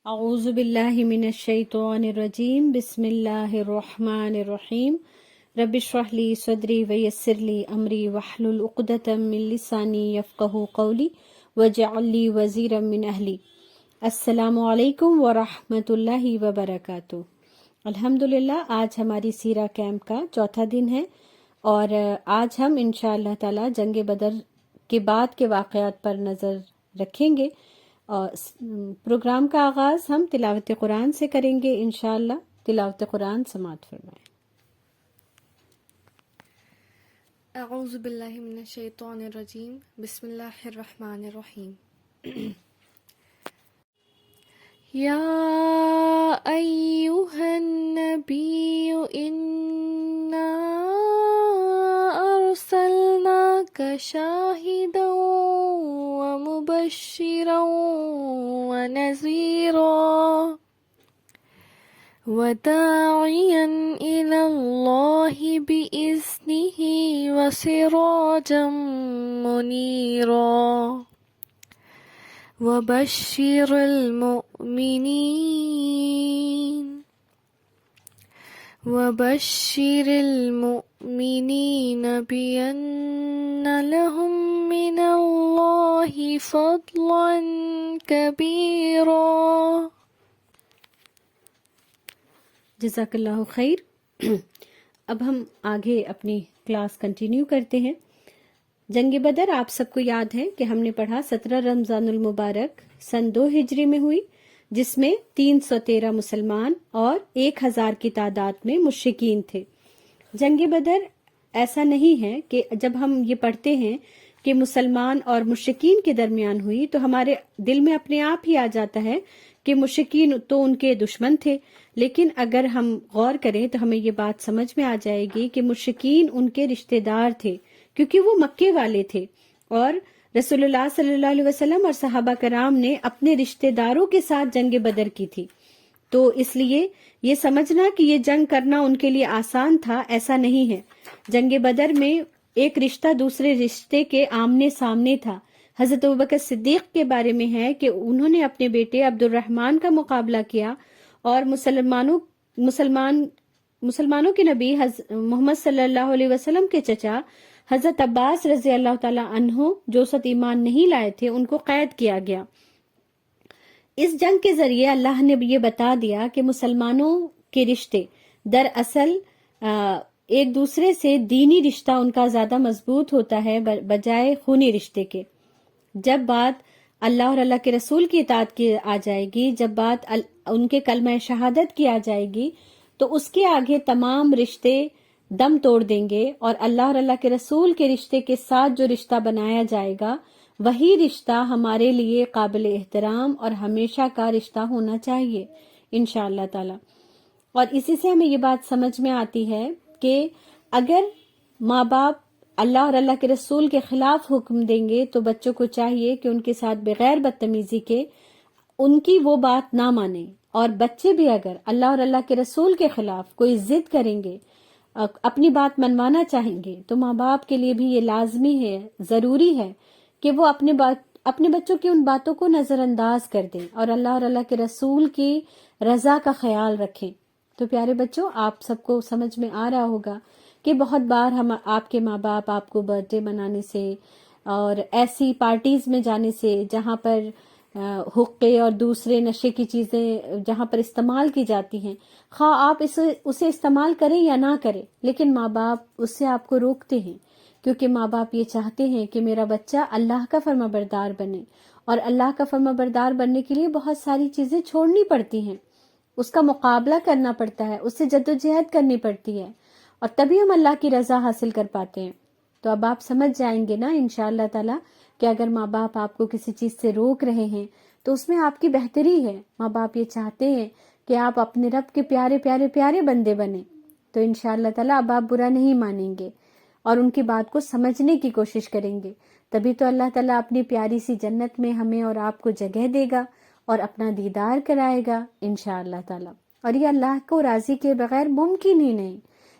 اعوذ باللہ من الشیطان الرجیم بسم اللہ الرحمن الرحیم رب اشرح لی صدری ویسر لی امری واحلل عقدۃ من لسانی یفقہوا قولی واجعل لی وزیرا من اہلی۔ السلام علیکم ورحمۃ اللہ وبرکاتہ۔ الحمدللہ آج ہماری سیرہ کیمپ کا چوتھا دن ہے اور آج ہم انشاءاللہ تعالی جنگ بدر کے بعد کے واقعات پر نظر رکھیں گے۔ اور پروگرام کا آغاز ہم تلاوت قرآن سے کریں گے انشاءاللہ۔ تلاوت قرآن سماعت فرمائیں۔ اعوذ باللہ من الشیطان الرجیم بسم اللہ الرحمن الرحیم۔ یا ایہا النبی انا ارسلناک شاہدا ومبشرا ونذیرا وداعیا الی اللہ بإذنہ وسراجا منیرا وبشر المؤمنین بأن لهم من اللہ فضلا کبیرا۔ جزاک اللہ خیر۔ اب ہم آگے اپنی کلاس کنٹینیو کرتے ہیں۔ جنگ بدر آپ سب کو یاد ہے کہ ہم نے پڑھا 17 رمضان المبارک سن 2 ہجری میں ہوئی، جس میں 313 مسلمان اور 1000 کی تعداد میں مشرکین تھے۔ جنگ بدر ایسا نہیں ہے کہ جب ہم یہ پڑھتے ہیں کہ مسلمان اور مشرکین کے درمیان ہوئی تو ہمارے دل میں اپنے آپ ہی آ جاتا ہے کہ مشرکین تو ان کے دشمن تھے، لیکن اگر ہم غور کریں تو ہمیں یہ بات سمجھ میں آ جائے گی کہ مشرکین ان کے رشتہ دار تھے، کیونکہ وہ مکے والے تھے اور رسول اللہ صلی اللہ علیہ وسلم اور صحابہ کرام نے اپنے رشتہ داروں کے ساتھ جنگ بدر کی تھی۔ تو اس لیے یہ سمجھنا کہ یہ جنگ کرنا ان کے لیے آسان تھا، ایسا نہیں ہے۔ جنگ بدر میں ایک رشتہ دوسرے رشتے کے آمنے سامنے تھا۔ حضرت ابوبکر صدیق کے بارے میں ہے کہ انہوں نے اپنے بیٹے عبد الرحمن کا مقابلہ کیا اور مسلمانوں کے نبی محمد صلی اللہ علیہ وسلم کے چچا حضرت عباس رضی اللہ تعالی عنہ جو ساتھ ایمان نہیں لائے تھے ان کو قید کیا گیا۔ اس جنگ کے ذریعے اللہ نے یہ بتا دیا کہ مسلمانوں کے رشتے دراصل ایک دوسرے سے دینی رشتہ ان کا زیادہ مضبوط ہوتا ہے بجائے خونی رشتے کے۔ جب بات اللہ اور اللہ کے رسول کی اطاعت کی آ جائے گی، جب بات ان کے کلمہ شہادت کی آ جائے گی، تو اس کے آگے تمام رشتے دم توڑ دیں گے، اور اللہ اور اللہ کے رسول کے رشتے کے ساتھ جو رشتہ بنایا جائے گا وہی رشتہ ہمارے لیے قابل احترام اور ہمیشہ کا رشتہ ہونا چاہیے انشاءاللہ تعالی۔ اور اسی سے ہمیں یہ بات سمجھ میں آتی ہے کہ اگر ماں باپ اللہ اور اللہ کے رسول کے خلاف حکم دیں گے تو بچوں کو چاہیے کہ ان کے ساتھ بغیر بدتمیزی کے ان کی وہ بات نہ مانیں، اور بچے بھی اگر اللہ اور اللہ کے رسول کے خلاف کوئی ضد کریں گے، اپنی بات منوانا چاہیں گے، تو ماں باپ کے لیے بھی یہ لازمی ہے، ضروری ہے کہ وہ اپنے بچوں کی ان باتوں کو نظر انداز کر دیں اور اللہ اور اللہ کے رسول کی رضا کا خیال رکھیں۔ تو پیارے بچوں، آپ سب کو سمجھ میں آ رہا ہوگا کہ بہت بار آپ کے ماں باپ آپ کو برتھ ڈے منانے سے اور ایسی پارٹیز میں جانے سے جہاں پر حقے اور دوسرے نشے کی چیزیں جہاں پر استعمال کی جاتی ہیں، خواہ آپ اسے استعمال کریں یا نہ کریں، لیکن ماں باپ اس سے آپ کو روکتے ہیں، کیونکہ ماں باپ یہ چاہتے ہیں کہ میرا بچہ اللہ کا فرما بردار بنے، اور اللہ کا فرما بردار بننے کے لیے بہت ساری چیزیں چھوڑنی پڑتی ہیں، اس کا مقابلہ کرنا پڑتا ہے، اس سے جدوجہد کرنی پڑتی ہے، اور تبھی ہم اللہ کی رضا حاصل کر پاتے ہیں۔ تو اب آپ سمجھ جائیں گے نا انشاءاللہ تعالی کہ اگر ماں باپ آپ کو کسی چیز سے روک رہے ہیں تو اس میں آپ کی بہتری ہے۔ ماں باپ یہ چاہتے ہیں کہ آپ اپنے رب کے پیارے پیارے پیارے بندے بنیں، تو انشاءاللہ تعالی اب آپ برا نہیں مانیں گے اور ان کی بات کو سمجھنے کی کوشش کریں گے، تبھی تو اللہ تعالیٰ اپنی پیاری سی جنت میں ہمیں اور آپ کو جگہ دے گا اور اپنا دیدار کرائے گا انشاءاللہ تعالیٰ۔ اور یہ اللہ کو راضی کے بغیر ممکن ہی نہیں۔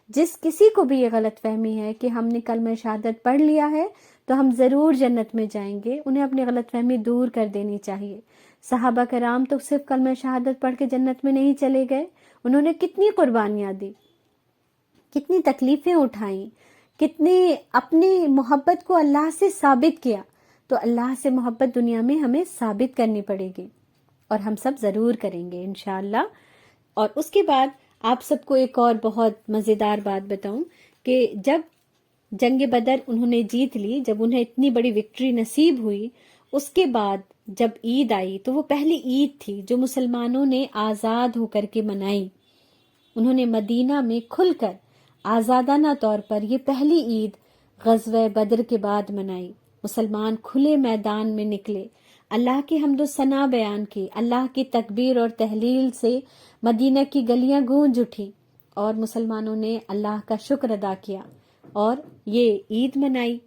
جس کسی کو بھی یہ غلط فہمی ہے کہ ہم نے کلمہ شہادت پڑھ لیا ہے تو ہم ضرور جنت میں جائیں گے. انہیں اپنی غلط فہمی دور کر دینی چاہیے. صحابہ کرام تو صرف کلمہ شہادت پڑھ کے جنت میں نہیں چلے گئے، انہوں نے کتنی قربانیاں دی، کتنی تکلیفیں اٹھائیں، کتنی اپنی محبت کو اللہ سے ثابت کیا. تو اللہ سے محبت دنیا میں ہمیں ثابت کرنی پڑے گی، اور ہم سب ضرور کریں گے انشاءاللہ. اور اس کے بعد آپ سب کو ایک اور بہت مزیدار بات بتاؤں کہ جب جنگ بدر انہوں نے جیت لی، جب انہیں اتنی بڑی وکٹری نصیب ہوئی، اس کے بعد جب عید آئی تو وہ پہلی عید تھی جو مسلمانوں نے آزاد ہو کر کے منائی. انہوں نے مدینہ میں کھل کر آزادانہ طور پر یہ پہلی عید غزوہ بدر کے بعد منائی. مسلمان کھلے میدان میں نکلے، اللہ کی حمد و ثنا بیان کی، اللہ کی تکبیر اور تحلیل سے مدینہ کی گلیاں گونج اٹھی، اور مسلمانوں نے اللہ کا شکر ادا کیا اور یہ عید منائی.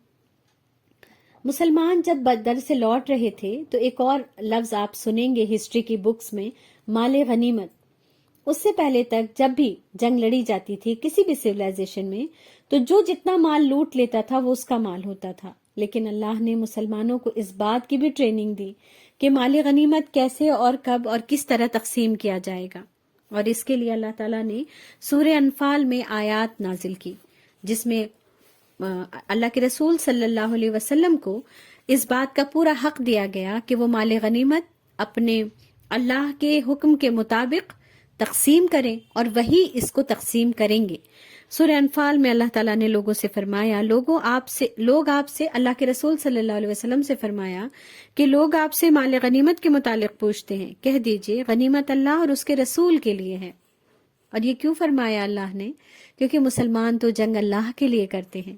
مسلمان جب بدر سے لوٹ رہے تھے تو ایک اور لفظ آپ سنیں گے ہسٹری کی بکس میں، مال غنیمت. اس سے پہلے تک جب بھی جنگ لڑی جاتی تھی کسی بھی سویلائزیشن میں تو جو جتنا مال لوٹ لیتا تھا وہ اس کا مال ہوتا تھا، لیکن اللہ نے مسلمانوں کو اس بات کی بھی ٹریننگ دی کہ مال غنیمت کیسے اور کب اور کس طرح تقسیم کیا جائے گا. اور اس کے لیے اللہ تعالیٰ نے سورہ انفال میں آیات نازل کی جس میں اللہ کے رسول صلی اللہ علیہ وسلم کو اس بات کا پورا حق دیا گیا کہ وہ مال غنیمت اپنے اللہ کے حکم کے مطابق تقسیم کریں، اور وہی اس کو تقسیم کریں گے. سورہ انفال میں اللہ تعالیٰ نے لوگوں سے فرمایا، لوگ آپ سے اللہ کے رسول صلی اللہ علیہ وسلم سے فرمایا کہ لوگ آپ سے مال غنیمت کے متعلق پوچھتے ہیں، کہہ دیجئے غنیمت اللہ اور اس کے رسول کے لیے ہے. اور یہ کیوں فرمایا اللہ نے؟ کیونکہ مسلمان تو جنگ اللہ کے لیے کرتے ہیں،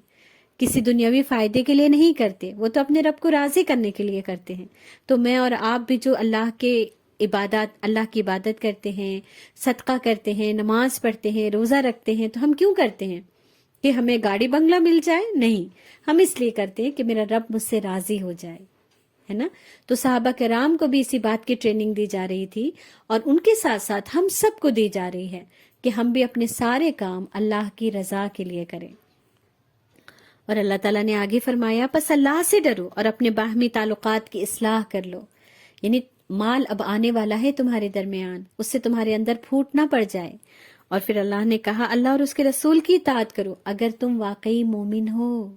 کسی دنیاوی فائدے کے لیے نہیں کرتے، وہ تو اپنے رب کو راضی کرنے کے لیے کرتے ہیں. تو میں اور آپ بھی جو اللہ کی عبادت کرتے ہیں، صدقہ کرتے ہیں، نماز پڑھتے ہیں، روزہ رکھتے ہیں، تو ہم کیوں کرتے ہیں؟ کہ ہمیں گاڑی بنگلہ مل جائے؟ نہیں، ہم اس لیے کرتے ہیں کہ میرا رب مجھ سے راضی ہو جائے، ہے نا. تو صحابہ کرام کو بھی اسی بات کی ٹریننگ دی جا رہی تھی، اور ان کے ساتھ ساتھ ہم سب کو دی جا رہی ہے کہ ہم بھی اپنے سارے کام اللہ کی رضا کے لیے کریں. اور اللہ تعالیٰ نے آگے فرمایا، پس اللہ سے ڈرو اور اپنے باہمی تعلقات کی اصلاح کر لو. یعنی مال اب آنے والا ہے تمہارے درمیان، اس سے تمہارے اندر پھوٹ نہ پڑ جائے. اور پھر اللہ نے کہا اللہ اور اس کے رسول کی اطاعت کرو اگر تم واقعی مومن ہو.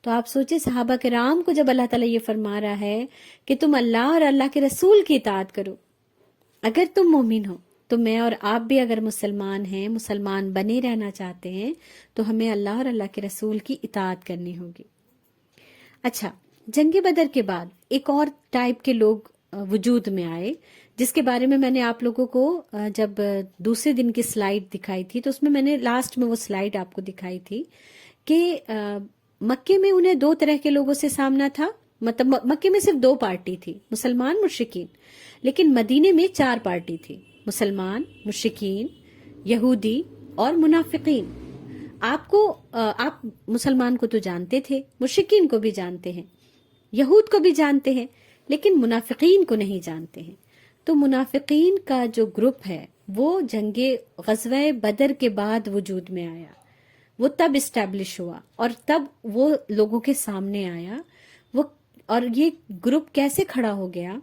تو آپ سوچیں صحابہ کرام کو جب اللہ تعالیٰ یہ فرما رہا ہے کہ تم اللہ اور اللہ کے رسول کی اطاعت کرو اگر تم مومن ہو، تو میں اور آپ بھی اگر مسلمان ہیں، مسلمان بنے رہنا چاہتے ہیں، تو ہمیں اللہ اور اللہ کے رسول کی اطاعت کرنی ہوگی. اچھا، جنگ بدر کے بعد ایک اور ٹائپ کے لوگ وجود میں آئے جس کے بارے میں نے آپ لوگوں کو جب دوسرے دن کی سلائیڈ دکھائی تھی تو اس میں نے لاسٹ میں وہ سلائیڈ آپ کو دکھائی تھی کہ مکے میں انہیں دو طرح کے لوگوں سے سامنا تھا. مطلب مکے میں صرف دو پارٹی تھی، مسلمان مشرکین، لیکن مدینے میں چار پارٹی تھی، مسلمان، مشرکین، یہودی اور منافقین. آپ مسلمان کو تو جانتے تھے، مشرکین کو بھی جانتے ہیں، یہود کو بھی جانتے ہیں، لیکن منافقین کو نہیں جانتے ہیں. تو منافقین کا جو گروپ ہے وہ جنگ غزوہ بدر کے بعد وجود میں آیا، وہ تب اسٹیبلش ہوا اور تب وہ لوگوں کے سامنے آیا. اور یہ گروپ کیسے کھڑا ہو گیا؟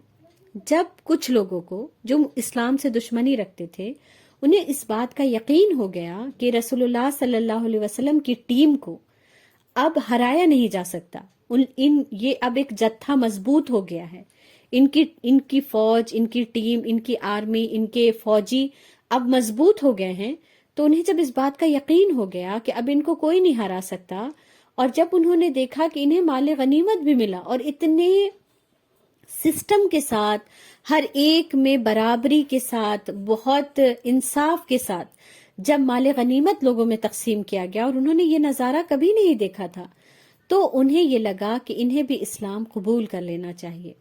جب کچھ لوگوں کو جو اسلام سے دشمنی رکھتے تھے انہیں اس بات کا یقین ہو گیا کہ رسول اللہ صلی اللہ علیہ وسلم کی ٹیم کو اب ہرایا نہیں جا سکتا، یہ اب ایک جتھا مضبوط ہو گیا ہے، ان کی فوج، ان کی ٹیم، ان کی آرمی، ان کے فوجی اب مضبوط ہو گئے ہیں. تو انہیں جب اس بات کا یقین ہو گیا کہ اب ان کو کوئی نہیں ہرا سکتا، اور جب انہوں نے دیکھا کہ انہیں مال غنیمت بھی ملا اور اتنے سسٹم کے ساتھ، ہر ایک میں برابری کے ساتھ، بہت انصاف کے ساتھ جب مال غنیمت لوگوں میں تقسیم کیا گیا، اور انہوں نے یہ نظارہ کبھی نہیں دیکھا تھا، تو انہیں یہ لگا کہ انہیں بھی اسلام قبول کر لینا چاہیے.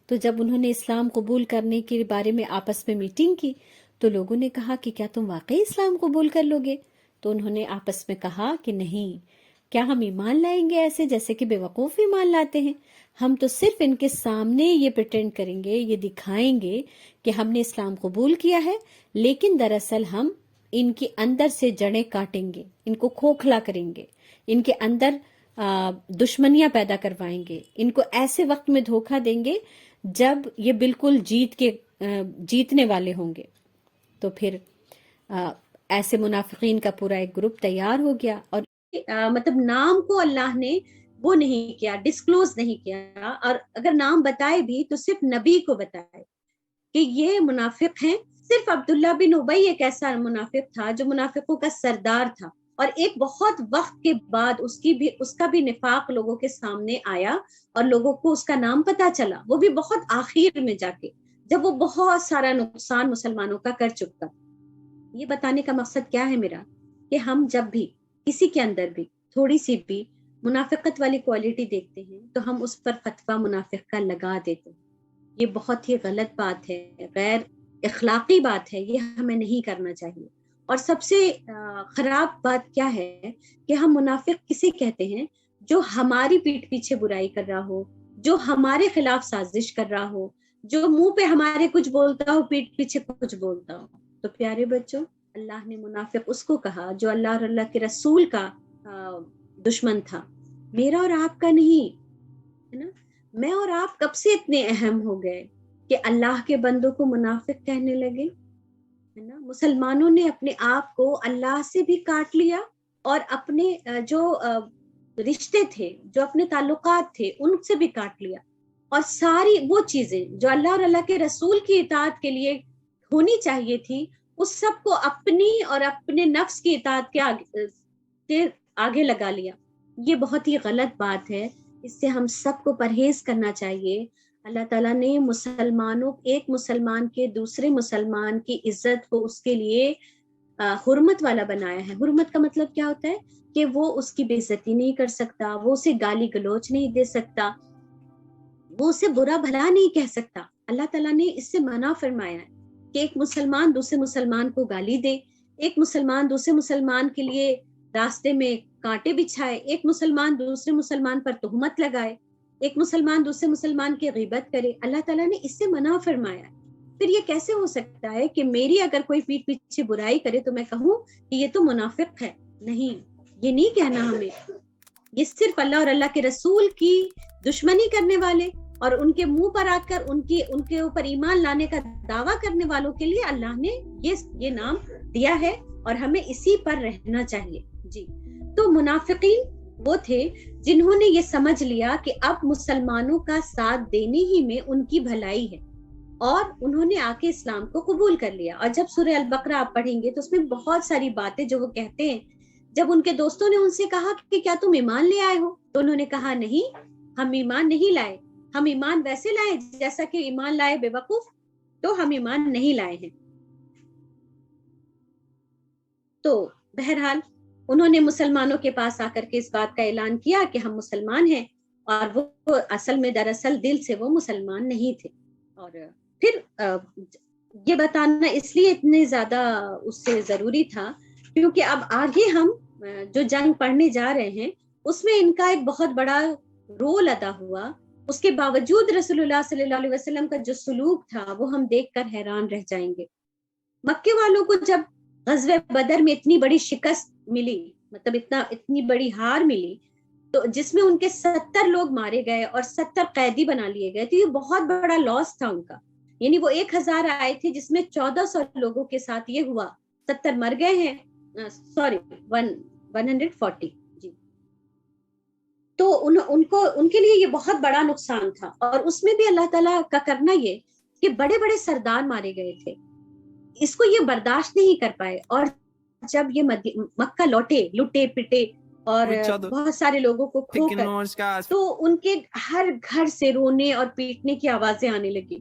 تو جب انہوں نے اسلام قبول کرنے کے بارے میں آپس میں میٹنگ کی تو لوگوں نے کہا کہ کیا تم واقعی اسلام قبول کر لو گے؟ تو انہوں نے آپس میں کہا کہ نہیں، کیا ہم ایمان لائیں گے ایسے جیسے کہ بے وقوف ایمان لاتے ہیں؟ ہم تو صرف ان کے سامنے یہ پریٹینڈ کریں گے، یہ دکھائیں گے کہ ہم نے اسلام قبول کیا ہے، لیکن دراصل ہم ان کے اندر سے جڑیں کاٹیں گے، ان کو کھوکھلا کریں گے، ان کے اندر دشمنیاں پیدا کروائیں گے، ان کو ایسے وقت میں دھوکہ دیں گے جب یہ بالکل جیتنے والے ہوں گے۔ تو پھر ایسے منافقین کا پورا ایک گروپ تیار ہو گیا، اور مطلب نام کو اللہ نے وہ نہیں کیا، ڈسکلوز نہیں کیا، اور اگر نام بتائے بھی تو صرف نبی کو بتائے کہ یہ منافق ہیں۔ صرف عبداللہ بن ابی ایک ایسا منافق تھا جو منافقوں کا سردار تھا، اور ایک بہت وقت کے بعد اس کا بھی نفاق لوگوں کے سامنے آیا اور لوگوں کو اس کا نام پتا چلا، وہ بھی بہت آخر میں جا کے، جب وہ بہت سارا نقصان مسلمانوں کا کر چکا۔ یہ بتانے کا مقصد کیا ہے میرا، کہ ہم جب بھی کسی کے اندر بھی تھوڑی سی بھی منافقت والی کوالٹی دیکھتے ہیں تو ہم اس پر فتویٰ منافق کا لگا دیتے ہیں۔ یہ بہت ہی غلط بات ہے، غیر اخلاقی بات ہے، یہ ہمیں نہیں کرنا چاہیے۔ اور سب سے خراب بات کیا ہے کہ ہم منافق کسے کہتے ہیں؟ جو ہماری پیٹھ پیچھے برائی کر رہا ہو، جو ہمارے خلاف سازش کر رہا ہو، جو منہ پہ ہمارے کچھ بولتا ہو، پیٹھ پیچھے کچھ بولتا ہو۔ تو پیارے بچوں، اللہ نے منافق اس کو کہا جو اللہ اور اللہ کے رسول کا دشمن تھا، میرا اور آپ کا نہیں، ہے نا؟ میں اور آپ کب سے اتنے اہم ہو گئے کہ اللہ کے بندوں کو منافق کہنے لگے، ہے نا؟ مسلمانوں نے اپنے آپ کو اللہ سے بھی کاٹ لیا، اور اپنے جو رشتے تھے، جو اپنے تعلقات تھے، ان سے بھی کاٹ لیا، اور ساری وہ چیزیں جو اللہ اور اللہ کے رسول کی اطاعت کے لیے ہونی چاہیے تھی، اس سب کو اپنی اور اپنے نفس کی اطاعت کے آگے لگا لیا۔ یہ بہت ہی غلط بات ہے، اس سے ہم سب کو پرہیز کرنا چاہیے۔ اللہ تعالیٰ نے ایک مسلمان کے دوسرے مسلمان کی عزت کو اس کے لیے حرمت والا بنایا ہے۔ حرمت کا مطلب کیا ہوتا ہے؟ کہ وہ اس کی بے عزتی نہیں کر سکتا، وہ اسے گالی گلوچ نہیں دے سکتا، وہ اسے برا بھلا نہیں کہہ سکتا۔ اللہ تعالیٰ نے اس سے منع فرمایا ہے کہ ایک مسلمان دوسرے مسلمان کو گالی دے، ایک مسلمان دوسرے مسلمان کے لیے راستے میں کانٹے بچھائے، ایک مسلمان دوسرے مسلمان پر تہمت لگائے، ایک مسلمان دوسرے مسلمان کی غیبت کرے۔ اللہ تعالیٰ نے اس سے منع فرمایا ہے۔ پھر یہ کیسے ہو سکتا ہے کہ میری اگر کوئی پیٹھ پیچھے برائی کرے تو میں کہوں کہ یہ تو منافق ہے؟ نہیں، یہ نہیں کہنا ہمیں۔ یہ صرف اللہ اور اللہ کے رسول کی دشمنی کرنے والے اور ان کے منہ پر آ کر ان کے اوپر ایمان لانے کا دعویٰ کرنے والوں کے لیے اللہ نے یہ نام دیا ہے، اور ہمیں اسی پر رہنا چاہیے۔ جی، تو منافقین وہ تھے جنہوں نے یہ سمجھ لیا کہ اب مسلمانوں کا ساتھ دینے ہی میں ان کی بھلائی ہے، اور انہوں نے آ کے اسلام کو قبول کر لیا۔ اور جب سورہ البقرہ آپ پڑھیں گے تو اس میں بہت ساری باتیں جو وہ کہتے ہیں، جب ان کے دوستوں نے ان سے کہا کہ کیا تم ایمان لے آئے ہو، تو انہوں نے کہا نہیں، ہم ایمان نہیں لائے، ہم ایمان ویسے لائے جیسا کہ ایمان لائے بے وقوف، تو ہم ایمان نہیں لائے ہیں۔ تو بہرحال انہوں نے مسلمانوں کے پاس آ کر کے اس بات کا اعلان کیا کہ ہم مسلمان ہیں، اور وہ اصل میں دراصل دل سے وہ مسلمان نہیں تھے۔ اور پھر یہ بتانا اس لیے اتنے زیادہ اس سے ضروری تھا کیونکہ اب آگے ہم جو جنگ پڑھنے جا رہے ہیں اس میں ان کا ایک بہت بڑا رول ادا ہوا۔ اس کے باوجود رسول اللہ صلی اللہ علیہ وسلم کا جو سلوک تھا وہ ہم دیکھ کر حیران رہ جائیں گے۔ مکے والوں کو جب غزوہ بدر میں اتنی بڑی شکست ملی، مطلب اتنی بڑی ہار ملی، تو جس میں ان کے 70 لوگ مارے گئے اور 70 قیدی بنا لیے گئے، تو یہ بہت بڑا لاس تھا ان کا۔ یعنی وہ 1000 آئے تھے جس میں 1400 لوگوں کے ساتھ یہ ہوا، 70 مر گئے ہیں، 140 جی۔ تو ان کے لیے یہ بہت بڑا نقصان تھا، اور اس میں بھی اللہ تعالیٰ کا کرنا یہ کہ بڑے بڑے سردار مارے گئے تھے، اس کو یہ برداشت نہیں کر پائے۔ اور جب یہ مکہ لوٹے لٹے پٹے اور بہت سارے لوگوں کو کھو کر، تو ان کے ہر گھر سے رونے اور پیٹنے کی آوازیں آنے لگی۔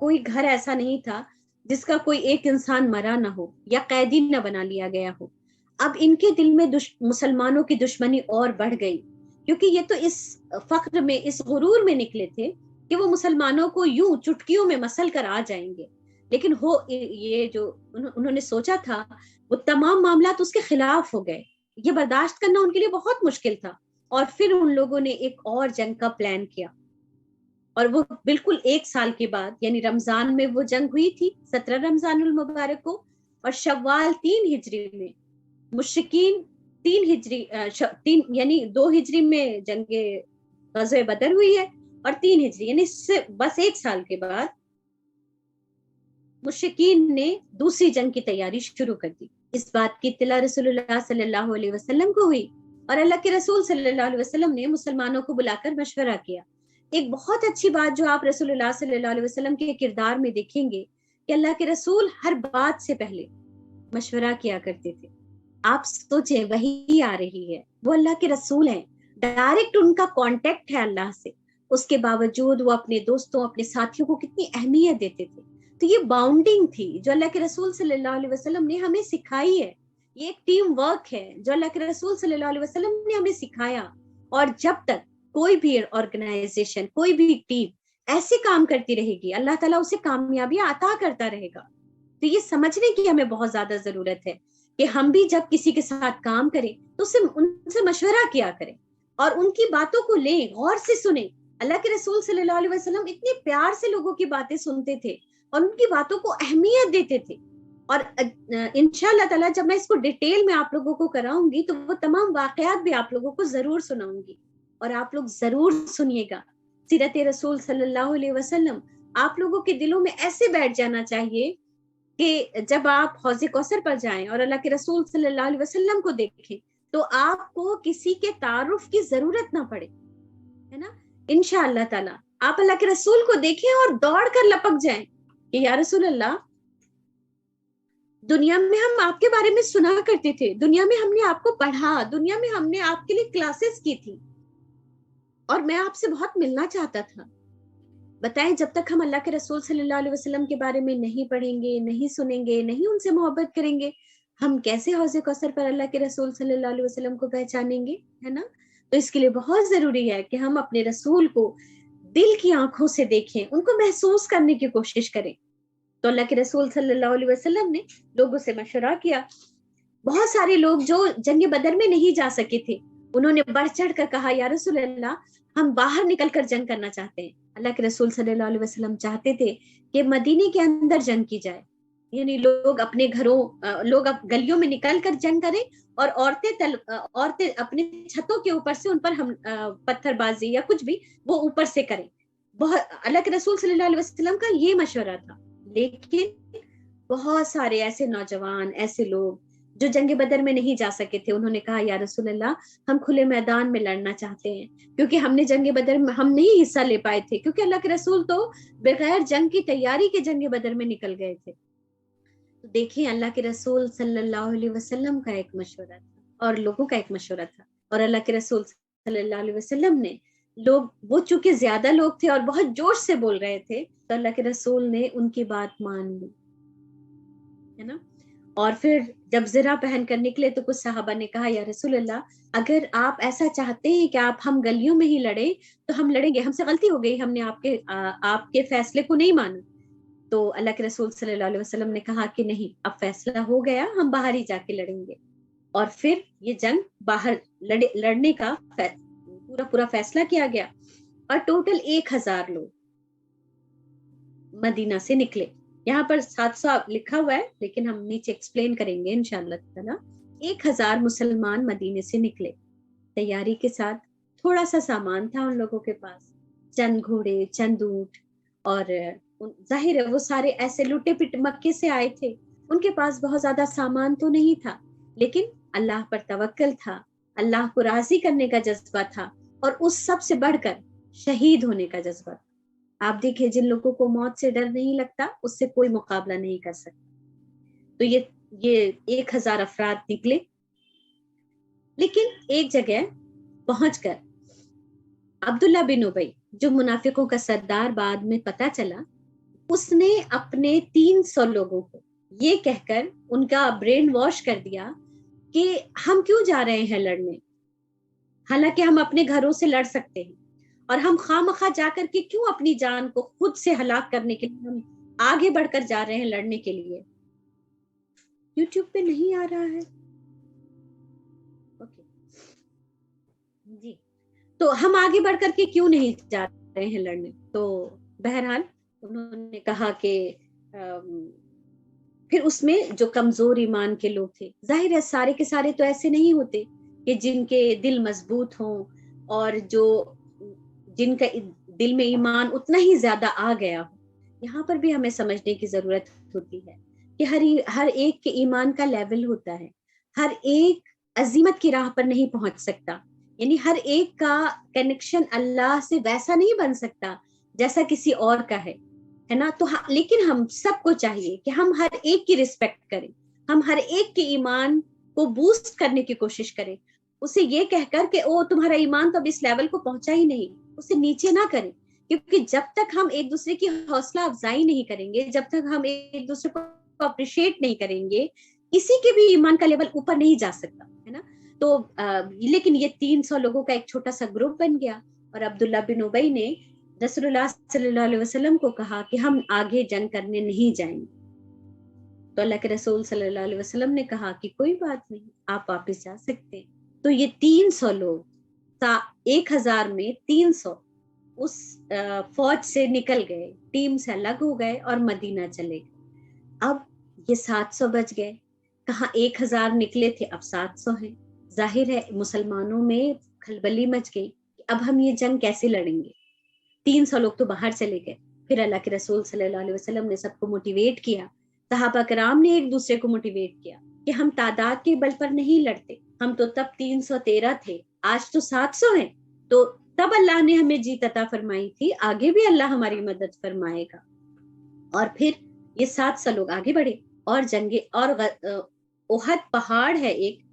کوئی گھر ایسا نہیں تھا جس کا کوئی ایک انسان مرا نہ ہو یا قیدی نہ بنا لیا گیا ہو۔ اب ان کے دل میں مسلمانوں کی دشمنی اور بڑھ گئی، کیونکہ یہ تو اس فخر میں، اس غرور میں نکلے تھے کہ وہ مسلمانوں کو یوں چٹکیوں میں مسل کر آ جائیں گے، لیکن یہ جو انہوں نے سوچا تھا وہ تمام معاملات اس کے خلاف ہو گئے۔ یہ برداشت کرنا ان کے لیے بہت مشکل تھا، اور پھر ان لوگوں نے ایک اور جنگ کا پلان کیا، اور وہ بالکل 1 سال کے بعد، یعنی رمضان میں وہ جنگ ہوئی تھی 17 رمضان المبارک کو، اور شوال 3 ہجری میں مشرکین یعنی 2 ہجری میں جنگ غزوہ بدر ہوئی ہے، اور 3 ہجری یعنی بس 1 سال کے بعد مشرکین نے دوسری جنگ کی تیاری شروع کر دی۔ اس بات کی اطلاع رسول اللہ صلی اللہ علیہ وسلم کو ہوئی، اور اللہ کے رسول صلی اللہ علیہ وسلم نے مسلمانوں کو بلا کر مشورہ کیا۔ ایک بہت اچھی بات جو آپ رسول اللہ صلی اللہ علیہ وسلم کے کردار میں دیکھیں گے کہ اللہ کے رسول ہر بات سے پہلے مشورہ کیا کرتے تھے۔ آپ سوچیں، وہی آ رہی ہے، وہ اللہ کے رسول ہیں، ڈائریکٹ ان کا کانٹیکٹ ہے اللہ سے، اس کے باوجود وہ اپنے دوستوں، اپنے ساتھیوں کو کتنی اہمیت دیتے تھے۔ تو یہ باؤنڈنگ تھی جو اللہ کے رسول صلی اللہ علیہ وسلم نے ہمیں سکھائی ہے، یہ ایک ٹیم ورک ہے جو اللہ کے رسول صلی اللہ علیہ وسلم نے ہمیں سکھایا۔ اور جب تک کوئی بھی آرگنائزیشن، کوئی بھی ٹیم ایسے کام کرتی رہے گی، اللہ تعالیٰ اسے کامیابیاں عطا کرتا رہے گا۔ تو یہ سمجھنے کی ہمیں بہت زیادہ ضرورت ہے کہ ہم بھی جب کسی کے ساتھ کام کریں تو ان سے مشورہ کیا کریں اور ان کی باتوں کو لیں، غور سے سنیں۔ اللہ کے رسول صلی اللہ علیہ وسلم اتنے پیار سے لوگوں کی باتیں سنتے تھے اور ان کی باتوں کو اہمیت دیتے تھے۔ اور انشاءاللہ تعالیٰ جب میں اس کو ڈیٹیل میں آپ لوگوں کو کراؤں گی تو وہ تمام واقعات بھی آپ لوگوں کو ضرور سناؤں گی، اور آپ لوگ ضرور سنیے گا۔ سیرت رسول صلی اللہ علیہ وسلم آپ لوگوں کے دلوں میں ایسے بیٹھ جانا چاہیے کہ جب آپ حوض کوثر پر جائیں اور اللہ کے رسول صلی اللہ علیہ وسلم کو دیکھیں تو آپ کو کسی کے تعارف کی ضرورت نہ پڑے، ہے نا۔ انشاءاللہ تعالیٰ آپ اللہ کے رسول کو دیکھیں اور دوڑ کر لپک جائیں کہ یا رسول اللہ، دنیا میں ہم آپ کے بارے میں سنا کرتے تھے، دنیا میں ہم نے آپ کو پڑھا، دنیا میں ہم نے آپ کے لیے کلاسز کی تھی، اور میں آپ سے بہت ملنا چاہتا تھا۔ بتائیں، جب تک ہم اللہ کے رسول صلی اللہ علیہ وسلم کے بارے میں نہیں پڑھیں گے، نہیں سنیں گے، نہیں ان سے محبت کریں گے، ہم کیسے حوض کوثر پر اللہ کے رسول صلی اللہ علیہ وسلم کو پہچانیں گے، ہے نا۔ تو اس کے لیے بہت ضروری ہے کہ ہم اپنے رسول کو دل کی آنکھوں سے دیکھیں، ان کو محسوس کرنے کی کوشش کریں۔ تو اللہ کے رسول صلی اللہ علیہ وسلم نے لوگوں سے مشورہ کیا۔ بہت سارے لوگ جو جنگ بدر میں نہیں جا سکے تھے، انہوں نے بڑھ چڑھ کر کہا یا رسول اللہ، ہم باہر نکل کر جنگ کرنا چاہتے ہیں۔ اللہ کے رسول صلی اللہ علیہ وسلم چاہتے تھے کہ مدینے کے اندر جنگ کی جائے، یعنی لوگ اپنے گھروں، لوگ گلیوں میں نکل کر جنگ کریں، اور عورتیں اپنے چھتوں کے اوپر سے ان پر ہم پتھر بازی یا کچھ بھی وہ اوپر سے کریں۔ بہت اللہ کے رسول صلی اللہ علیہ وسلم کا یہ مشورہ تھا، لیکن بہت سارے ایسے نوجوان، ایسے لوگ جو جنگ بدر میں نہیں جا سکے تھے، انہوں نے کہا یا رسول اللہ، ہم کھلے میدان میں لڑنا چاہتے ہیں، کیونکہ ہم نے جنگ بدر میں ہم نہیں حصہ لے پائے تھے، کیونکہ اللہ کے رسول تو بغیر جنگ کی تیاری کے جنگ بدر میں نکل گئے تھے۔ تو دیکھیں، اللہ کے رسول صلی اللہ علیہ وسلم کا ایک مشورہ تھا اور لوگوں کا ایک مشورہ تھا، اور اللہ کے رسول صلی اللہ علیہ وسلم نے وہ چونکہ زیادہ لوگ تھے اور بہت جوش سے بول رہے تھے، تو اللہ کے رسول نے ان کی بات مان لی، ہے نا۔ اور پھر جب زرہ پہن کر نکلے تو کچھ صحابہ نے کہا یا رسول اللہ، اگر آپ ایسا چاہتے ہیں کہ ہم گلیوں میں ہی لڑیں تو ہم لڑیں گے، ہم سے غلطی ہو گئی، ہم نے آپ کے فیصلے کو نہیں مانا۔ تو اللہ کے رسول صلی اللہ علیہ وسلم نے کہا کہ نہیں، اب فیصلہ ہو گیا، ہم باہر ہی جا کے لڑیں گے۔ اور پھر یہ جنگ باہر لڑنے کا پورا فیصلہ کیا گیا، اور ٹوٹل 1000 لوگ مدینہ سے نکلے۔ یہاں پر 700 لکھا ہوا ہے، لیکن ہم نیچے ایکسپلین کریں گے انشاءاللہ تعالیٰ۔ 1000 مسلمان مدینے سے نکلے تیاری کے ساتھ، تھوڑا سا سامان تھا ان لوگوں کے پاس، چند گھوڑے، چند اونٹ، اور ظاہر ہے وہ سارے ایسے لٹے پٹ مکے سے آئے تھے، ان کے پاس بہت زیادہ سامان تو نہیں تھا، لیکن اللہ پر توکل تھا، اللہ کو راضی کرنے کا جذبہ تھا، اور اس سب سے بڑھ کر شہید ہونے کا جذبہ تھا۔ آپ دیکھیں، جن لوگوں کو موت سے ڈر نہیں لگتا، اس سے کوئی مقابلہ نہیں کر سکتا۔ تو یہ 1000 افراد نکلے، لیکن ایک جگہ پہنچ کر عبداللہ بن ابی، جو منافقوں کا سردار بعد میں پتا چلا، اس نے اپنے 300 لوگوں کو یہ کہہ کر ان کا برین واش کر دیا کہ ہم کیوں جا رہے ہیں لڑنے، حالانکہ ہم اپنے گھروں سے لڑ سکتے ہیں، اور ہم خواہ جا کر کے کیوں اپنی جان کو خود سے ہلاک کرنے کے لیے ہم آگے بڑھ کر جا رہے ہیں لڑنے کے لیے۔ یوٹیوب پہ نہیں آ رہا ہے، اوکے جی، تو ہم آگے بڑھ کر کے کیوں نہیں جا رہے ہیں لڑنے۔ تو بہرحال انہوں نے کہا کہ پھر اس میں جو کمزور ایمان کے لوگ تھے، ظاہر ہے سارے کے سارے تو ایسے نہیں ہوتے کہ جن کے دل مضبوط ہوں اور جن کا دل میں ایمان اتنا ہی زیادہ آ گیا ہو. یہاں پر بھی ہمیں سمجھنے کی ضرورت ہوتی ہے کہ ہر ایک کے ایمان کا لیول ہوتا ہے. ہر ایک عظمت کی راہ پر نہیں پہنچ سکتا، یعنی ہر ایک کا کنیکشن اللہ سے ویسا نہیں بن سکتا جیسا کسی اور کا ہے نا. تو لیکن ہم سب کو چاہیے کہ ہم ہر ایک کی رسپیکٹ کریں، ہم ہر ایک کے ایمان کو بوسٹ کرنے کی کوشش کریں. اسے یہ کہہ کر کہ او تمہارا ایمان تو اب اس لیول کو پہنچا ہی نہیں، اسے نیچے نہ کریں. کیونکہ جب تک ہم ایک دوسرے کی حوصلہ افزائی نہیں کریں گے، جب تک ہم ایک دوسرے کو اپریشیٹ نہیں کریں گے، کسی کے بھی ایمان کا لیول اوپر نہیں جا سکتا ہے نا. تو لیکن یہ 300 لوگوں کا ایک چھوٹا سا گروپ بن گیا، اور عبداللہ بن ابی نے رسول اللہ صلی اللہ علیہ وسلم کو کہا کہ ہم آگے جنگ کرنے نہیں جائیں گے. تو اللہ کے رسول صلی اللہ علیہ وسلم نے کہا کہ کوئی بات نہیں، آپ واپس جا سکتے. تو یہ 300 لوگ 1000 میں 300 اس فوج سے نکل گئے، ٹیم سے الگ ہو گئے اور مدینہ چلے گئے. اب یہ 700 بچ گئے. کہاں 1000 نکلے تھے، اب 700 ہیں. ظاہر ہے مسلمانوں میں کھلبلی مچ گئی کہ اب ہم یہ جنگ کیسے لڑیں گے. 300 لوگ تو باہر چلے گئے. پھر اللہ کے رسول صلی اللہ علیہ وسلم نے سب کو موٹیویٹ کیا، صحابہ کرام نے ایک دوسرے کو موٹیویٹ کیا کہ ہم تعداد کے بل پر نہیں لڑتے. ہم تو تب 313 تھے، آج تو 700 ہیں. تو تب اللہ نے ہمیں جیت عطا فرمائی تھی، آگے بھی اللہ ہماری مدد فرمائے گا. اور پھر یہ 700 لوگ آگے بڑھے اور جنگیں. اور احد پہاڑ ہے ایک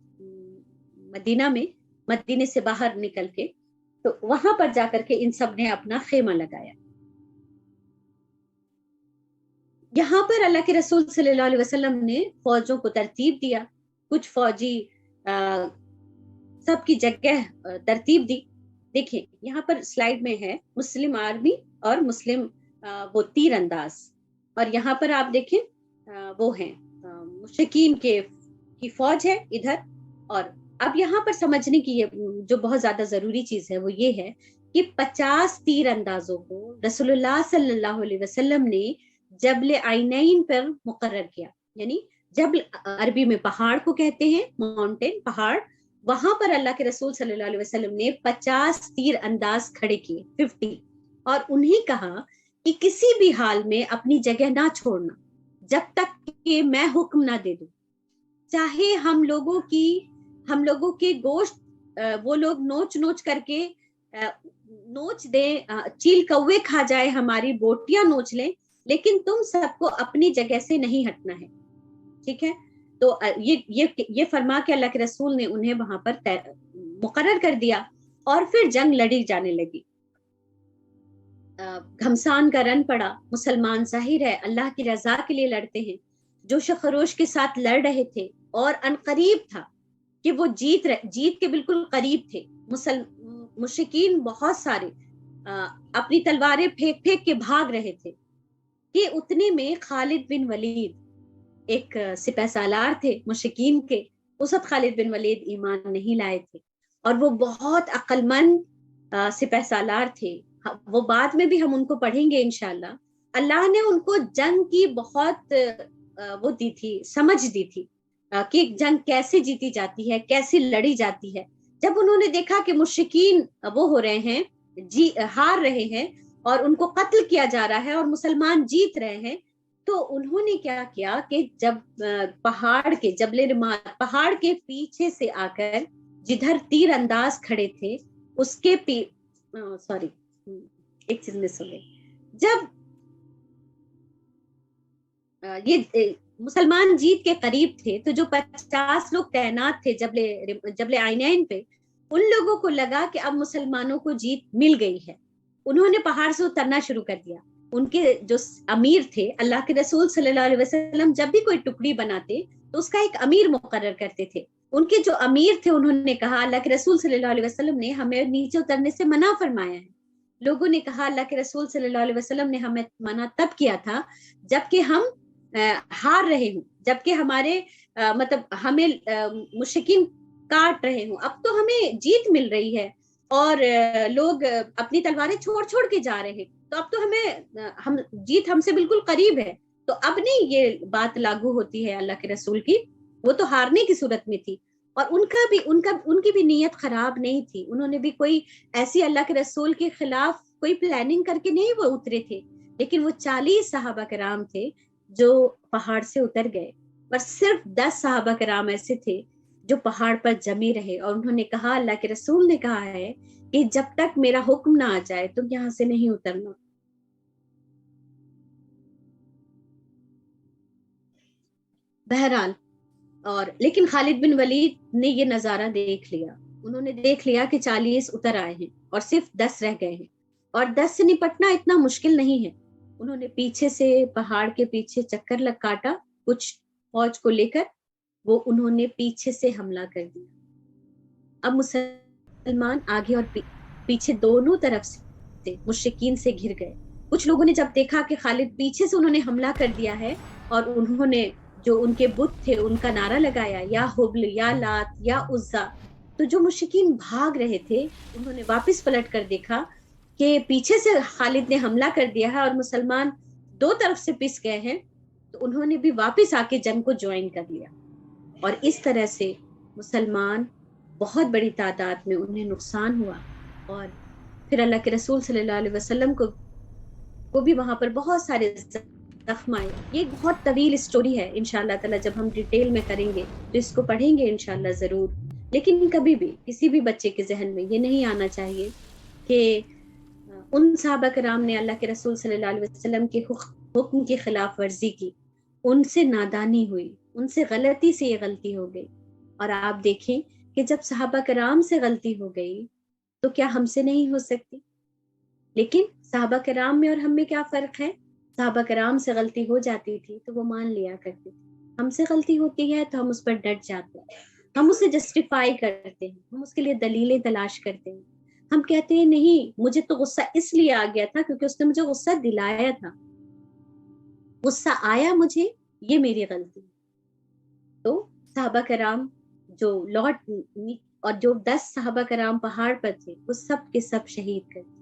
مدینہ میں، مدینے سے باہر نکل کے، تو وہاں پر جا کر کے ان سب نے اپنا خیمہ لگایا. یہاں پر اللہ کے رسول صلی اللہ علیہ وسلم نے فوجوں کو ترتیب دیا. کچھ فوجی سب کی جگہ ترتیب دی. دیکھیں یہاں پر سلائیڈ میں ہے مسلم آرمی اور مسلم وہ تیر انداز، اور یہاں پر آپ دیکھیں وہ ہیں مشرکین کی فوج ہے ادھر. اور اب یہاں پر سمجھنے کی جو بہت زیادہ ضروری چیز ہے وہ یہ ہے کہ 50 تیر اندازوں کو رسول اللہ صلی اللہ علیہ وسلم نے جبل عینین پر مقرر کیا. یعنی جبل عربی میں پہاڑ کو کہتے ہیں، ماؤنٹین پہاڑ. وہاں پر اللہ کے رسول صلی اللہ علیہ وسلم نے 50 تیر انداز کھڑے کیے، 50، اور انہیں کہا کہ کسی بھی حال میں اپنی جگہ نہ چھوڑنا جب تک کہ میں حکم نہ دے دوں. چاہے ہم لوگوں کے گوشت وہ لوگ نوچ کر کے نوچ دیں، چیل کوے کھا جائے، ہماری بوٹیاں نوچ لیں، لیکن تم سب کو اپنی جگہ سے نہیں ہٹنا ہے. ٹھیک ہے. تو یہ فرما کے اللہ کے رسول نے انہیں وہاں پر مقرر کر دیا، اور پھر جنگ لڑی جانے لگی. گھمسان کا رن پڑا. مسلمان ظاہر ہے اللہ کی رضا کے لیے لڑتے ہیں، جوش و خروش کے ساتھ لڑ رہے تھے، اور ان قریب تھا کہ وہ جیت کے بالکل قریب تھے. مشرکین بہت سارے اپنی تلواریں پھینک کے بھاگ رہے تھے کہ اتنے میں خالد بن ولید ایک سپہ سالار تھے مشرکین کے. اس وقت خالد بن ولید ایمان نہیں لائے تھے، اور وہ بہت عقل مند سپہ سالار تھے. وہ بعد میں بھی ہم ان کو پڑھیں گے انشاءاللہ. اللہ نے ان کو جنگ کی بہت وہ دی تھی، سمجھ دی تھی کہ جنگ کیسے جیتی جاتی ہے، کیسے لڑی جاتی ہے. جب انہوں نے دیکھا کہ مشرکین وہ ہو رہے ہیں، ہار رہے ہیں، اور ان کو قتل کیا جا رہا ہے، اور مسلمان جیت رہے ہیں، تو انہوں نے کیا کیا کہ جب پہاڑ کے جبل رمات پہاڑ کے پیچھے سے آ کر جدھر تیر انداز کھڑے تھے اس کے سوری ایک چیز مس ہو گئی. جب یہ مسلمان جیت کے قریب تھے تو جو 50 لوگ تعینات تھے جبل عینین پہ، ان لوگوں کو لگا کہ اب مسلمانوں کو جیت مل گئی ہے. انہوں نے پہاڑ سے اترنا شروع کر دیا. ان کے جو امیر تھے، اللہ کے رسول صلی اللہ علیہ وسلم جب بھی کوئی ٹکڑی بناتے تو اس کا ایک امیر مقرر کرتے تھے. ان کے جو امیر تھے انہوں نے کہا اللہ کے رسول صلی اللہ علیہ وسلم نے ہمیں نیچے اترنے سے منع فرمایا ہے. لوگوں نے کہا اللہ کے رسول صلی اللہ علیہ وسلم نے ہمیں منع تب کیا تھا جبکہ ہم ہار رہے ہوں، جبکہ ہمارے مطلب ہمیں مشرکین کاٹ رہے ہوں. اب تو ہمیں جیت مل رہی ہے اور لوگ اپنی تلواریں چھوڑ کے جا رہے ہیں، تو اب تو جیت ہم سے بالکل قریب ہے. تو اب نہیں یہ بات لاگو ہوتی ہے اللہ کے رسول کی، وہ تو ہارنے کی صورت میں تھی، اور ان کی بھی نیت خراب نہیں تھی، انہوں نے بھی کوئی ایسی اللہ کے رسول کے خلاف کوئی پلاننگ کر کے نہیں وہ اترے تھے، لیکن وہ 40 صحابہ کرام تھے جو پہاڑ سے اتر گئے، اور صرف 10 صحابہ کرام ایسے تھے جو پہاڑ پر جمی رہے، اور انہوں نے کہا، اللہ کے رسول نے کہا ہے کہ جب تک میرا حکم نہ آ جائے تم یہاں سے نہیں اترنا۔ بہرحال، اور لیکن خالد بن ولید نے یہ نظارہ دیکھ لیا، انہوں نے دیکھ لیا کہ 40 اتر آئے ہیں اور صرف 10 رہ گئے ہیں، اور 10 سے نپٹنا اتنا مشکل نہیں ہے۔ انہوں نے پیچھے سے پہاڑ کے پیچھے چکر کاٹا کچھ فوج کو لے کر، وہ انہوں نے پیچھے سے حملہ کر دیا۔ اب مسلمان آگے اور پیچھے دونوں طرف سے مشرکین سے گھر گئے۔ کچھ لوگوں نے جب دیکھا کہ خالد پیچھے سے انہوں نے حملہ کر دیا ہے، اور انہوں نے جو ان کے بت تھے ان کا نعرہ لگایا، یا حبل یا لات یا عزا، تو جو مشرکین بھاگ رہے تھے انہوں نے واپس پلٹ کر دیکھا کہ پیچھے سے خالد نے حملہ کر دیا ہے اور مسلمان دو طرف سے پس گئے ہیں، تو انہوں نے بھی واپس آ کے جنگ کو جوائن کر لیا، اور اس طرح سے مسلمان بہت بڑی تعداد میں انہیں نقصان ہوا، اور پھر اللہ کے رسول صلی اللہ علیہ وسلم کو بھی وہاں پر بہت سارے زخم آئے۔ یہ ایک بہت طویل اسٹوری ہے، انشاءاللہ تعالی جب ہم ڈیٹیل میں کریں گے تو اس کو پڑھیں گے انشاءاللہ ضرور، لیکن کبھی بھی کسی بھی بچے کے ذہن میں یہ نہیں آنا چاہیے کہ ان صحابہ کرام نے اللہ کے رسول صلی اللہ علیہ وسلم کے حکم کی خلاف ورزی کی، ان سے نادانی ہوئی، ان سے غلطی سے یہ غلطی ہو گئی، اور آپ دیکھیں کہ جب صحابہ کرام سے غلطی ہو گئی تو کیا ہم سے نہیں ہو سکتی؟ لیکن صحابہ کرام میں اور ہم میں کیا فرق ہے؟ صحابہ کرام سے غلطی ہو جاتی تھی تو وہ مان لیا کرتے تھے، ہم سے غلطی ہوتی ہے تو ہم اس پر ڈٹ جاتے ہیں، ہم اسے جسٹیفائی کرتے ہیں، ہم اس کے لیے دلیلیں تلاش کرتے ہیں، ہم کہتے ہیں نہیں مجھے تو غصہ اس لیے آ گیا تھا کیونکہ اس نے مجھے غصہ دلایا تھا، غصہ آیا مجھے، یہ میری غلطی۔ تو صحابہ کرام جو لوٹ اور جو 10 صحابہ کرام پہاڑ پر تھے وہ سب کے سب شہید کر دیے۔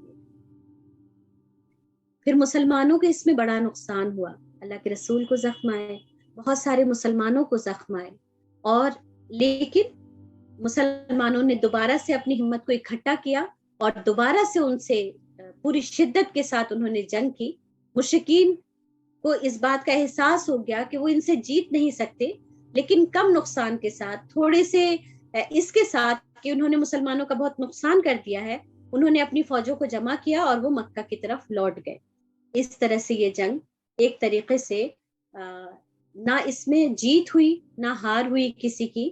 پھر مسلمانوں کو اس میں بڑا نقصان ہوا، اللہ کے رسول کو زخم آئے، بہت سارے مسلمانوں کو زخم آئے، اور لیکن مسلمانوں نے دوبارہ سے اپنی ہمت کو اکٹھا کیا اور دوبارہ سے ان سے پوری شدت کے ساتھ انہوں نے جنگ کی۔ مشرکین کو اس بات کا احساس ہو گیا کہ وہ ان سے جیت نہیں سکتے، لیکن کم نقصان کے ساتھ، تھوڑے سے اس کے ساتھ کہ انہوں نے مسلمانوں کا بہت نقصان کر دیا ہے، انہوں نے اپنی فوجوں کو جمع کیا اور وہ مکہ کی طرف لوٹ گئے۔ اس طرح سے یہ جنگ ایک طریقے سے نہ اس میں جیت ہوئی نہ ہار ہوئی کسی کی،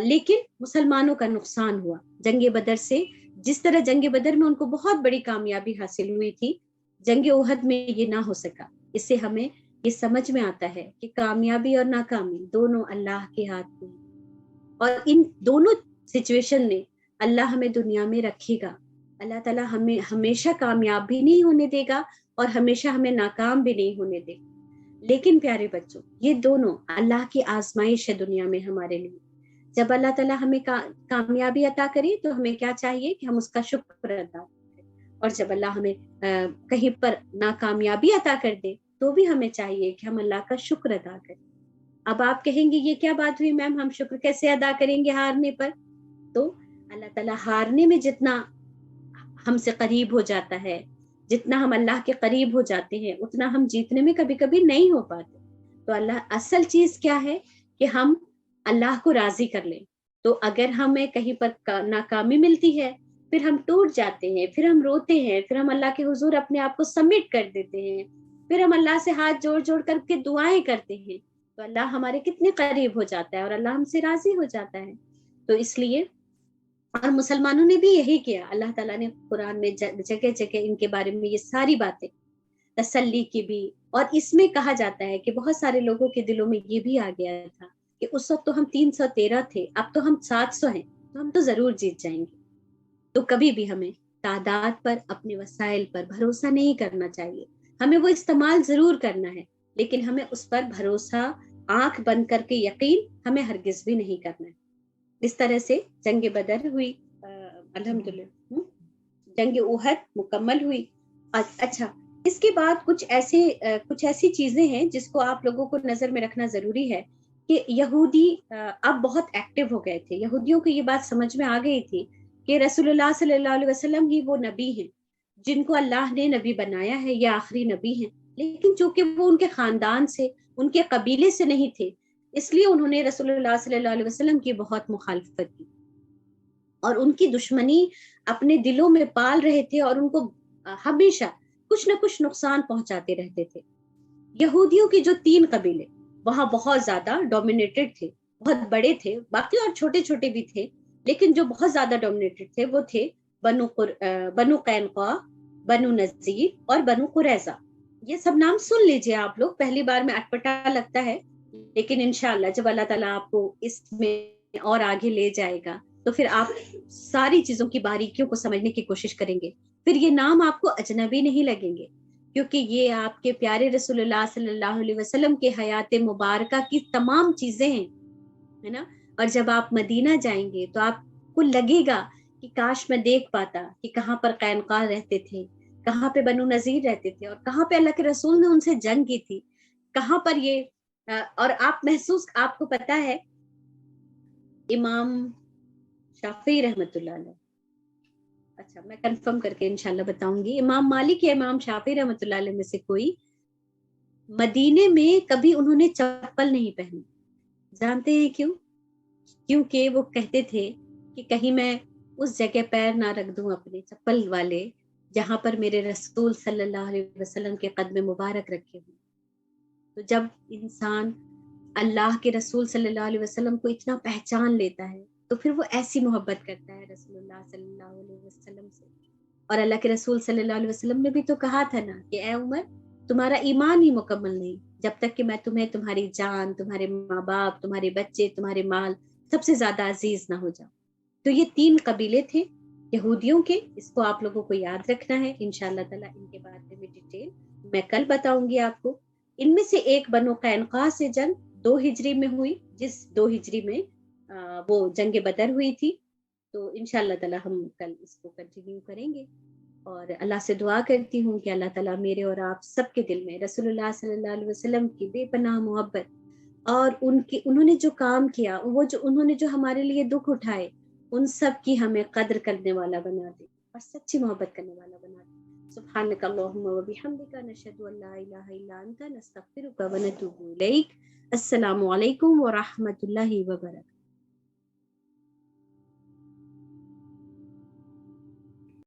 لیکن مسلمانوں کا نقصان ہوا جنگ بدر سے۔ جس طرح جنگ بدر میں ان کو بہت بڑی کامیابی حاصل ہوئی تھی، جنگ احد میں یہ نہ ہو سکا۔ اس سے ہمیں یہ سمجھ میں آتا ہے کہ کامیابی اور ناکامی دونوں اللہ کے ہاتھ میں، اور ان دونوں سچویشن میں اللہ ہمیں دنیا میں رکھے گا، اللہ تعالیٰ ہمیں ہمیشہ کامیاب بھی نہیں ہونے دے گا اور ہمیشہ ہمیں ناکام بھی نہیں ہونے دے گا۔ لیکن پیارے بچوں، یہ دونوں اللہ کی آزمائش ہے دنیا میں ہمارے لیے۔ جب اللہ تعالیٰ ہمیں کامیابی عطا کرے تو ہمیں کیا چاہیے کہ ہم اس کا شکر ادا کریں، اور جب اللہ ہمیں کہیں پر ناکامیابی عطا کر دے تو بھی ہمیں چاہیے کہ ہم اللہ کا شکر ادا کریں۔ اب آپ کہیں گے یہ کیا بات ہوئی میم، ہم شکر کیسے ادا کریں گے ہارنے پر؟ تو اللہ تعالیٰ ہارنے میں جتنا ہم سے قریب ہو جاتا ہے، جتنا ہم اللہ کے قریب ہو جاتے ہیں، اتنا ہم جیتنے میں کبھی کبھی نہیں ہو پاتے۔ تو اللہ اصل چیز کیا ہے کہ ہم اللہ کو راضی کر لیں۔ تو اگر ہمیں کہیں پر ناکامی ملتی ہے پھر ہم ٹوٹ جاتے ہیں، پھر ہم روتے ہیں، پھر ہم اللہ کے حضور اپنے آپ کو سبمٹ کر دیتے ہیں، پھر ہم اللہ سے ہاتھ جوڑ جوڑ کر کے دعائیں کرتے ہیں، تو اللہ ہمارے کتنے قریب ہو جاتا ہے اور اللہ ہم سے راضی ہو جاتا ہے۔ تو اس لیے، اور مسلمانوں نے بھی یہی کیا، اللہ تعالیٰ نے قرآن میں جگہ جگہ ان کے بارے میں یہ ساری باتیں تسلی کی بھی، اور اس میں کہا جاتا ہے کہ بہت سارے لوگوں کے دلوں میں یہ بھی آ گیا تھا کہ اس وقت تو ہم 313 تھے، اب تو ہم 700 ہیں، تو ہم تو ضرور جیت جائیں گے۔ تو کبھی بھی ہمیں تعداد پر، اپنے وسائل پر بھروسہ نہیں کرنا چاہیے، ہمیں وہ استعمال ضرور کرنا ہے، لیکن ہمیں اس پر بھروسہ آنکھ بند کر کے یقین ہمیں ہرگز بھی نہیں کرنا ہے۔ اس طرح سے جنگ بدر ہوئی، الحمدللہ جنگ احد مکمل ہوئی۔ اچھا، اس کے بعد کچھ ایسی چیزیں ہیں جس کو آپ لوگوں کو نظر میں رکھنا ضروری ہے کہ یہودی اب بہت ایکٹیو ہو گئے تھے. یہودیوں کو یہ بات سمجھ میں آ گئی تھی کہ رسول اللہ صلی اللہ علیہ وسلم ہی وہ نبی ہیں جن کو اللہ نے نبی بنایا ہے, یہ آخری نبی ہیں. لیکن چونکہ وہ ان کے خاندان سے, ان کے قبیلے سے نہیں تھے, اس لیے انہوں نے رسول اللہ صلی اللہ علیہ وسلم کی بہت مخالفت کی اور ان کی دشمنی اپنے دلوں میں پال رہے تھے اور ان کو ہمیشہ کچھ نہ کچھ نقصان پہنچاتے رہتے تھے. یہودیوں کے جو 3 قبیلے وہاں بہت زیادہ ڈومینیٹڈ تھے, بہت بڑے تھے, باقی اور چھوٹے چھوٹے بھی تھے, لیکن جو بہت زیادہ ڈومینیٹڈ تھے وہ تھے بنو قینقاع, بنو نذیر اور بنو قریظہ. یہ سب نام سن لیجئے آپ لوگ, پہلی بار میں اٹپٹا لگتا ہے, لیکن انشاءاللہ جب اللہ تعالیٰ آپ کو اس میں اور آگے لے جائے گا تو پھر آپ ساری چیزوں کی باریکیوں کو سمجھنے کی کوشش کریں گے. پھر یہ نام آپ کو اجنبی نہیں لگیں گے, کیونکہ یہ آپ کے پیارے رسول اللہ صلی اللہ علیہ وسلم کے حیات مبارکہ کی تمام چیزیں ہیں, ہے نا. اور جب آپ مدینہ جائیں گے تو آپ کو لگے گا کہ کاش میں دیکھ پاتا کہ کہاں پر قینقاع رہتے تھے, کہاں پہ بنو نذیر رہتے تھے, اور کہاں پہ اللہ کے رسول نے ان سے جنگ کی تھی, کہاں پر یہ. اور آپ کو پتا ہے امام شافعی رحمت اللہ علیہ, اچھا میں کنفرم کر کے انشاءاللہ بتاؤں گی, امام مالک یا امام شافعی رحمت اللہ علیہ میں سے کوئی مدینے میں کبھی انہوں نے چپل نہیں پہنی. جانتے ہیں کیوں؟ کیونکہ وہ کہتے تھے کہ کہیں میں اس جگہ پیر نہ رکھ دوں اپنے چپل والے جہاں پر میرے رسول صلی اللہ علیہ وسلم کے قدم مبارک رکھے ہوں. تو جب انسان اللہ کے رسول صلی اللہ علیہ وسلم کو اتنا پہچان لیتا ہے تو پھر وہ ایسی محبت کرتا ہے رسول اللہ صلی اللہ علیہ وسلم سے. اور اللہ کے رسول صلی اللہ علیہ وسلم نے بھی تو کہا تھا نا کہ اے عمر, تمہارا ایمان ہی مکمل نہیں جب تک کہ میں تمہیں تمہاری جان, تمہارے ماں باپ, تمہارے بچے, تمہارے مال سب سے زیادہ عزیز نہ ہو جاؤ. تو یہ 3 قبیلے تھے یہودیوں کے, اس کو آپ لوگوں کو یاد رکھنا ہے. انشاءاللہ تعالیٰ ان کے بارے میں ڈیٹیل میں کل بتاؤں گی آپ کو. ان میں سے ایک بنو قینقاع سے جنگ 2 ہجری میں ہوئی, جس 2 ہجری میں وہ جنگ بدر ہوئی تھی. تو انشاءاللہ تعالیٰ ہم کل اس کو کنٹینیو کریں گے, اور اللہ سے دعا کرتی ہوں کہ اللہ تعالیٰ میرے اور آپ سب کے دل میں رسول اللہ صلی اللہ علیہ وسلم کی بے پناہ محبت اور انہوں نے جو کام کیا, انہوں نے جو ہمارے لیے دکھ اٹھائے, ان سب کی ہمیں قدر کرنے والا بنا دے اور سچی محبت کرنے والا بنا دے. سبحانک اللہم و بحمدک, نشہد ان لا الہ الا انت, نستغفرک و نتوب الیک. السلام علیکم ورحمۃ اللہ وبرکاتہ.